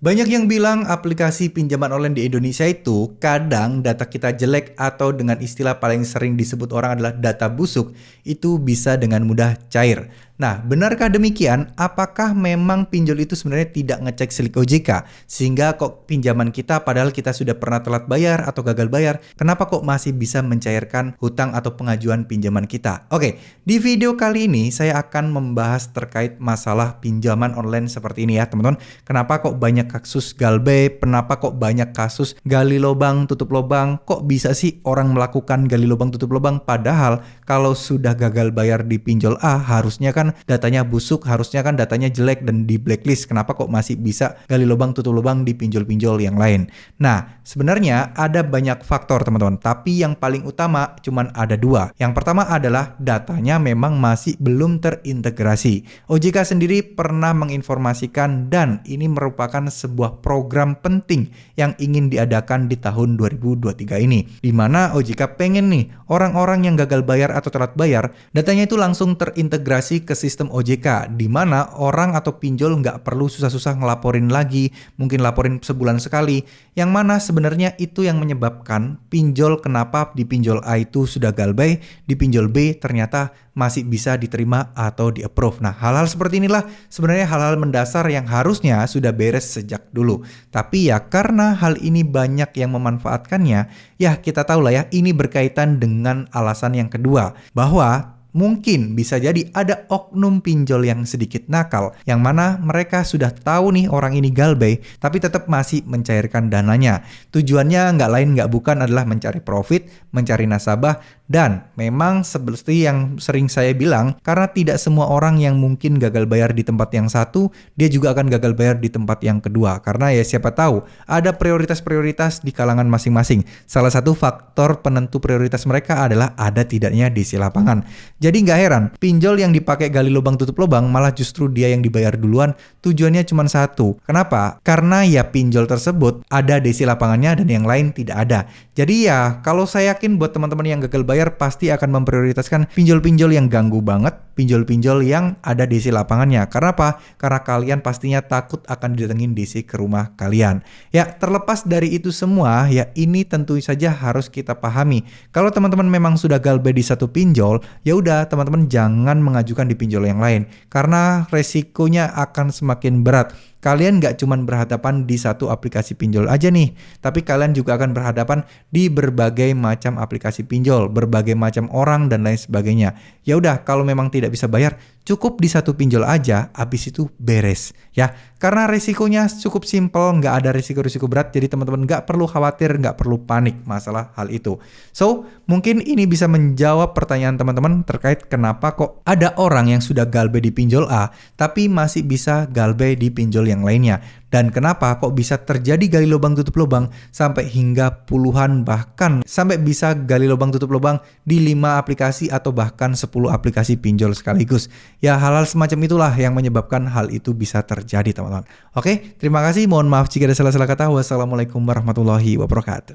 Banyak yang bilang aplikasi pinjaman online di Indonesia itu kadang data kita jelek atau dengan istilah paling sering disebut orang adalah data busuk, itu bisa dengan mudah cair. Nah, benarkah demikian? Apakah memang pinjol itu sebenarnya tidak ngecek silik OJK? Sehingga kok pinjaman kita padahal kita sudah pernah telat bayar atau gagal bayar, kenapa kok masih bisa mencairkan hutang atau pengajuan pinjaman kita? Oke, di video kali ini saya akan membahas terkait masalah pinjaman online seperti ini ya teman-teman. Kenapa kok banyak kasus galbay, kenapa kok banyak kasus gali lubang tutup lubang, kok bisa sih orang melakukan gali lubang tutup lubang padahal kalau sudah gagal bayar di pinjol A harusnya kan datanya busuk, harusnya kan datanya jelek dan di blacklist, kenapa kok masih bisa gali lubang tutup lubang di pinjol-pinjol yang lain. Nah, sebenarnya ada banyak faktor teman-teman, tapi yang paling utama cuman ada dua. Yang pertama adalah datanya memang masih belum terintegrasi. OJK sendiri pernah menginformasikan dan ini merupakan sebuah program penting yang ingin diadakan di tahun 2023 ini, di mana OJK pengen nih orang-orang yang gagal bayar atau telat bayar datanya itu langsung terintegrasi ke sistem OJK, di mana orang atau pinjol nggak perlu susah-susah ngelaporin lagi, mungkin laporin sebulan sekali, yang mana sebenarnya itu yang menyebabkan pinjol kenapa di pinjol A itu sudah galbay, di pinjol B ternyata masih bisa diterima atau di-approve. Nah, hal-hal seperti inilah sebenarnya hal-hal mendasar yang harusnya sudah beres sejak dulu. Tapi ya karena hal ini banyak yang memanfaatkannya, ya kita tahu lah ya ini berkaitan dengan alasan yang kedua, bahwa mungkin bisa jadi ada oknum pinjol yang sedikit nakal, yang mana mereka sudah tahu nih orang ini galbay, tapi tetap masih mencairkan dananya. Tujuannya nggak lain nggak bukan adalah mencari profit, mencari nasabah, dan memang seperti yang sering saya bilang, karena tidak semua orang yang mungkin gagal bayar di tempat yang satu, dia juga akan gagal bayar di tempat yang kedua. Karena ya siapa tahu, ada prioritas-prioritas di kalangan masing-masing. Salah satu faktor penentu prioritas mereka adalah ada tidaknya DC lapangan. Jadi nggak heran, pinjol yang dipakai gali lubang tutup lubang malah justru dia yang dibayar duluan, tujuannya cuma satu. Kenapa? Karena ya pinjol tersebut ada DC lapangannya dan yang lain tidak ada. Jadi ya kalau saya yakin buat teman-teman yang gagal bayar pasti akan memprioritaskan pinjol-pinjol yang ganggu banget, pinjol-pinjol yang ada DC lapangannya. Karena apa? Karena kalian pastinya takut akan didatengin DC ke rumah kalian. Ya terlepas dari itu semua, ya ini tentu saja harus kita pahami. Kalau teman-teman memang sudah galbay di satu pinjol, ya udah teman-teman jangan mengajukan di pinjol yang lain. Karena resikonya akan semakin berat. Kalian nggak cuma berhadapan di satu aplikasi pinjol aja nih, tapi kalian juga akan berhadapan di berbagai macam aplikasi pinjol, berbagai macam orang dan lain sebagainya. Ya udah, kalau memang tidak bisa bayar, cukup di satu pinjol aja, habis itu beres. Ya, karena resikonya cukup simpel, nggak ada risiko-risiko berat, jadi teman-teman nggak perlu khawatir, nggak perlu panik masalah hal itu. So, mungkin ini bisa menjawab pertanyaan teman-teman terkait kenapa kok ada orang yang sudah galbay di pinjol A, tapi masih bisa galbay di pinjol yang lainnya. Dan kenapa kok bisa terjadi gali lubang tutup lubang sampai hingga puluhan bahkan sampai bisa gali lubang tutup lubang di 5 aplikasi atau bahkan 10 aplikasi pinjol sekaligus. Ya hal-hal semacam itulah yang menyebabkan hal itu bisa terjadi teman-teman. Oke, terima kasih. Mohon maaf jika ada salah-salah kata. Wassalamualaikum warahmatullahi wabarakatuh.